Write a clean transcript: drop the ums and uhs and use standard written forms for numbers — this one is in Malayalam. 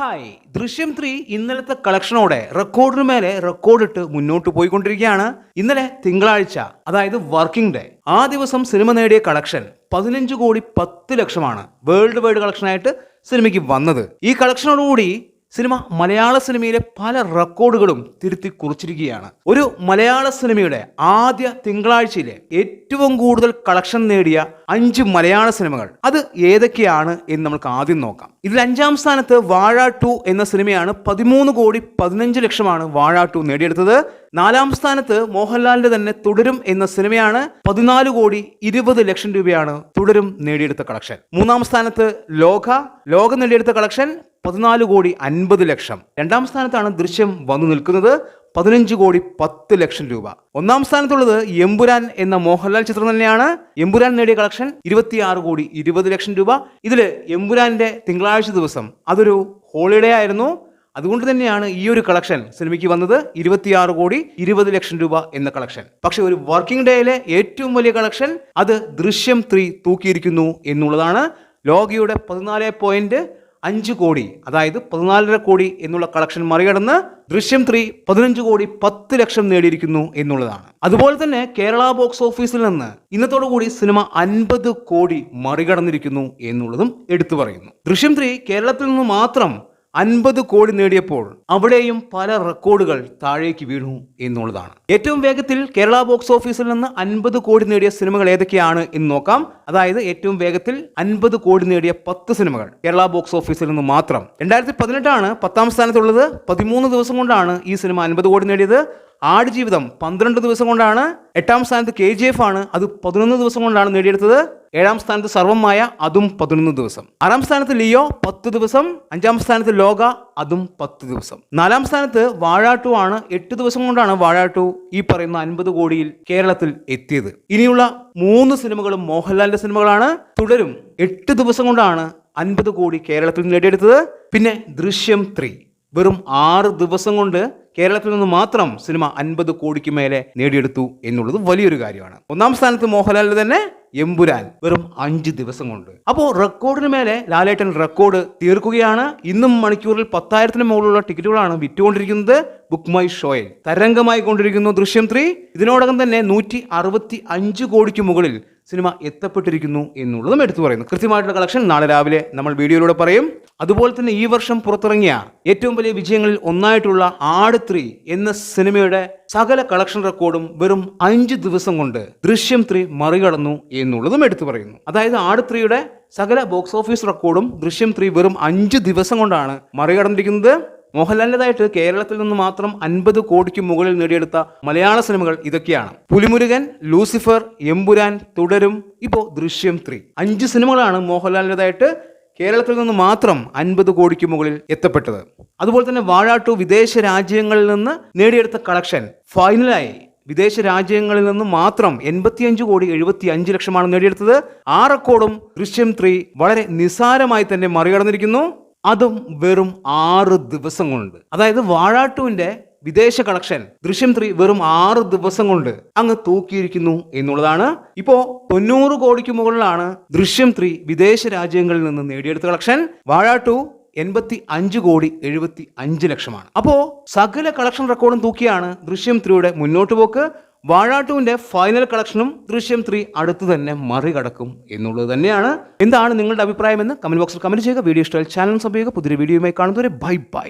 ഹായ് ദൃശ്യം 3 ഇന്നലത്തെ കളക്ഷനോടെ റെക്കോർഡിന് മേലെ റെക്കോർഡിട്ട് മുന്നോട്ട് പോയിക്കൊണ്ടിരിക്കുകയാണ്. ഇന്നലെ തിങ്കളാഴ്ച, അതായത് വർക്കിംഗ് ഡേ, ആ ദിവസം സിനിമ നേടിയ കളക്ഷൻ 15 കോടി 10 ലക്ഷമാണ് വേൾഡ് വൈഡ് കളക്ഷനായിട്ട് സിനിമയ്ക്ക് വന്നത്. ഈ കളക്ഷനോടുകൂടി സിനിമ മലയാള സിനിമയിലെ പല റെക്കോർഡുകളും തിരുത്തി കുറിച്ചിരിക്കുകയാണ്. ഒരു മലയാള സിനിമയുടെ ആദ്യ തിങ്കളാഴ്ചയിലെ ഏറ്റവും കൂടുതൽ കളക്ഷൻ നേടിയ 5 മലയാള സിനിമകൾ അത് ഏതൊക്കെയാണ് എന്ന് നമുക്ക് ആദ്യം നോക്കാം. ഇതിൽ 5-ാം സ്ഥാനത്ത് വാഴ 2 എന്ന സിനിമയാണ്. 13 കോടി 15 ലക്ഷമാണ് വാഴ 2 നേടിയെടുത്തത്. 4-ാം സ്ഥാനത്ത് മോഹൻലാലിന്റെ തന്നെ തുടരും എന്ന സിനിമയാണ്. 14 കോടി 20 ലക്ഷം രൂപയാണ് തുടരും നേടിയെടുത്ത കളക്ഷൻ. 3-ാം സ്ഥാനത്ത് ലോക നേടിയെടുത്ത കളക്ഷൻ 14 കോടി 50 ലക്ഷം. 2-ാം സ്ഥാനത്താണ് ദൃശ്യം വന്നു നിൽക്കുന്നത്, 15 കോടി 10 ലക്ഷം രൂപ. 1-ാം സ്ഥാനത്തുള്ളത് എമ്പുരാൻ എന്ന മോഹൻലാൽ ചിത്രം തന്നെയാണ്. എമ്പുരാൻ നേടിയ കളക്ഷൻ 26 കോടി 20 ലക്ഷം രൂപ. ഇതില് എമ്പുരാന്റെ തിങ്കളാഴ്ച ദിവസം അതൊരു ഹോളിഡേ ആയിരുന്നു. അതുകൊണ്ട് തന്നെയാണ് ഈ ഒരു കളക്ഷൻ സിനിമയ്ക്ക് വന്നത് 26 കോടി 20 ലക്ഷം രൂപ എന്ന കളക്ഷൻ. പക്ഷെ ഒരു വർക്കിംഗ് ഡേയിലെ ഏറ്റവും വലിയ കളക്ഷൻ അത് ദൃശ്യം 3 തൂക്കിയിരിക്കുന്നു എന്നുള്ളതാണ്. ലോകയുടെ 14.5 കോടി, അതായത് 14.5 കോടി എന്നുള്ള കളക്ഷൻ മറികടന്ന് ദൃശ്യം 3 15 കോടി 10 ലക്ഷം നേടിയിരിക്കുന്നു എന്നുള്ളതാണ്. അതുപോലെ തന്നെ കേരള ബോക്സ് ഓഫീസിൽ നിന്ന് ഇന്നത്തോടുകൂടി സിനിമ 50 കോടി മറികടന്നിരിക്കുന്നു എന്നുള്ളതും എടുത്തു പറയുന്നു. ദൃശ്യം 3 കേരളത്തിൽ നിന്ന് മാത്രം 50 കോടി നേടിയപ്പോൾ അവിടെയും പല റെക്കോർഡുകൾ താഴേക്ക് വീണു എന്നുള്ളതാണ്. ഏറ്റവും വേഗത്തിൽ കേരള ബോക്സ് ഓഫീസിൽ നിന്ന് 50 കോടി നേടിയ സിനിമകൾ ഏതൊക്കെയാണ് എന്ന് നോക്കാം. അതായത് ഏറ്റവും വേഗത്തിൽ 50 കോടി നേടിയ 10 സിനിമകൾ കേരള ബോക്സ് ഓഫീസിൽ നിന്ന് മാത്രം. 2018 10-ാം സ്ഥാനത്തുള്ളത്. 13 ദിവസം കൊണ്ടാണ് ഈ സിനിമ 50 കോടി നേടിയത്. ആടുജീവിതം 12 ദിവസം കൊണ്ടാണ്. 8-ാം സ്ഥാനത്ത് KGF ആണ്, അത് 11 ദിവസം കൊണ്ടാണ് നേടിയെടുത്തത്. 7-ാം സ്ഥാനത്ത് സർവമായ, അതും 11 ദിവസം. 6-ാം സ്ഥാനത്ത് ലിയോ 10 ദിവസം. 5-ാം സ്ഥാനത്ത് ലോക, അതും 10 ദിവസം. 4-ാം സ്ഥാനത്ത് വാഴ 2 ആണ്. 8 ദിവസം കൊണ്ടാണ് വാഴ 2 ഈ പറയുന്ന 50 കോടിയിൽ കേരളത്തിൽ എത്തിയത്. ഇനിയുള്ള 3 സിനിമകളും മോഹൻലാലിന്റെ സിനിമകളാണ്. തുടരും 8 ദിവസം കൊണ്ടാണ് 50 കോടി കേരളത്തിൽ നേടിയെടുത്തത്. പിന്നെ ദൃശ്യം 3 വെറും 6 ദിവസം കൊണ്ട് കേരളത്തിൽ നിന്ന് മാത്രം സിനിമ 50 കോടിക്ക് മേലെ നേടിയെടുത്തു എന്നുള്ളത് വലിയൊരു കാര്യമാണ്. 1-ാം സ്ഥാനത്ത് മോഹൻലാലിന്റെ തന്നെ എമ്പുരാൻ വെറും 5 ദിവസം കൊണ്ട്. അപ്പോൾ റെക്കോർഡിന് മേലെ ലാലേട്ടൻ റെക്കോർഡ് തീർക്കുകയാണ്. ഇന്നും മണിക്കൂറിൽ 10,000-ന് മുകളിലുള്ള ടിക്കറ്റുകളാണ് വിറ്റുകൊണ്ടിരിക്കുന്നത്. ബുക്ക് മൈ ഷോയിൽ തരംഗമായി കൊണ്ടിരിക്കുന്നു ദൃശ്യം 3. ഇതിനോടകം തന്നെ 165 കോടിക്ക് മുകളിൽ സിനിമ എത്തപ്പെട്ടിരിക്കുന്നു എന്നുള്ളതും എടുത്തു പറയുന്നു. കൃത്യമായിട്ടുള്ള കളക്ഷൻ നാളെ രാവിലെ നമ്മൾ വീഡിയോയിലൂടെ പറയും. അതുപോലെ തന്നെ ഈ വർഷം പുറത്തിറങ്ങിയ ഏറ്റവും വലിയ വിജയങ്ങളിൽ ഒന്നായിട്ടുള്ള ആട് 3 എന്ന സിനിമയുടെ സകല കളക്ഷൻ റെക്കോർഡും വെറും 5 ദിവസം കൊണ്ട് ദൃശ്യം 3 മറികടന്നു എന്നുള്ളതും എടുത്തു പറയുന്നു. അതായത് ആട് 3യുടെ സകല ബോക്സ് ഓഫീസ് റെക്കോർഡും ദൃശ്യം 3 വെറും 5 ദിവസം കൊണ്ടാണ് മറികടന്നിരിക്കുന്നത്. മോഹൻലാലിൻ്റെതായിട്ട് കേരളത്തിൽ നിന്ന് മാത്രം 50 കോടിക്ക് മുകളിൽ നേടിയെടുത്ത മലയാള സിനിമകൾ ഇതൊക്കെയാണ്. പുലിമുരുകൻ, ലൂസിഫർ, എമ്പുരാൻ, തുടരും, ഇപ്പോൾ ദൃശ്യം 3. 5 സിനിമകളാണ് മോഹൻലാലിൻ്റെതായിട്ട് കേരളത്തിൽ നിന്ന് മാത്രം 50 കോടിക്ക് മുകളിൽ എത്തപ്പെട്ടത്. അതുപോലെ തന്നെ വാഴ 2 വിദേശ രാജ്യങ്ങളിൽ നിന്ന് നേടിയെടുത്ത കളക്ഷൻ ഫൈനലായി വിദേശ രാജ്യങ്ങളിൽ നിന്ന് മാത്രം 85 കോടി 75 ലക്ഷമാണ് നേടിയെടുത്തത്. ആ റെക്കോർഡും ദൃശ്യം 3 വളരെ നിസ്സാരമായി തന്നെ മറികടന്നിരിക്കുന്നു. അതും വെറും 6 ദിവസം കൊണ്ട്. അതായത് വാഴ 2ന്റെ വിദേശ കളക്ഷൻ ദൃശ്യം 3 വെറും 6 ദിവസം കൊണ്ട് അങ്ങ് തൂക്കിയിരിക്കുന്നു എന്നുള്ളതാണ്. ഇപ്പോ 90 കോടിക്ക് മുകളിലാണ് ദൃശ്യം 3 വിദേശ രാജ്യങ്ങളിൽ നിന്ന് നേടിയെടുത്ത കളക്ഷൻ. വാഴ 2 85 കോടി 75 ലക്ഷമാണ്. അപ്പോ സകല കളക്ഷൻ റെക്കോർഡും തൂക്കിയാണ് ദൃശ്യം 3യുടെ മുന്നോട്ട് പോക്ക്. വാഴ 2ന്റെ ഫൈനൽ കളക്ഷനും ദൃശ്യം 3 അടുത്ത് തന്നെ മറികടക്കും എന്നുള്ളത് തന്നെയാണ്. എന്താണ് നിങ്ങളുടെ അഭിപ്രായം എന്ന് കമന്റ് ബോക്സിൽ കമന്റ് ചെയ്യുക. വീഡിയോ ഇഷ്ടമായാൽ ചാനൽ സബ്സ്ക്രൈബ് ചെയ്യുക. പുതിയ വീഡിയോയുമായി കാണുന്നവരെ ബൈ ബൈ.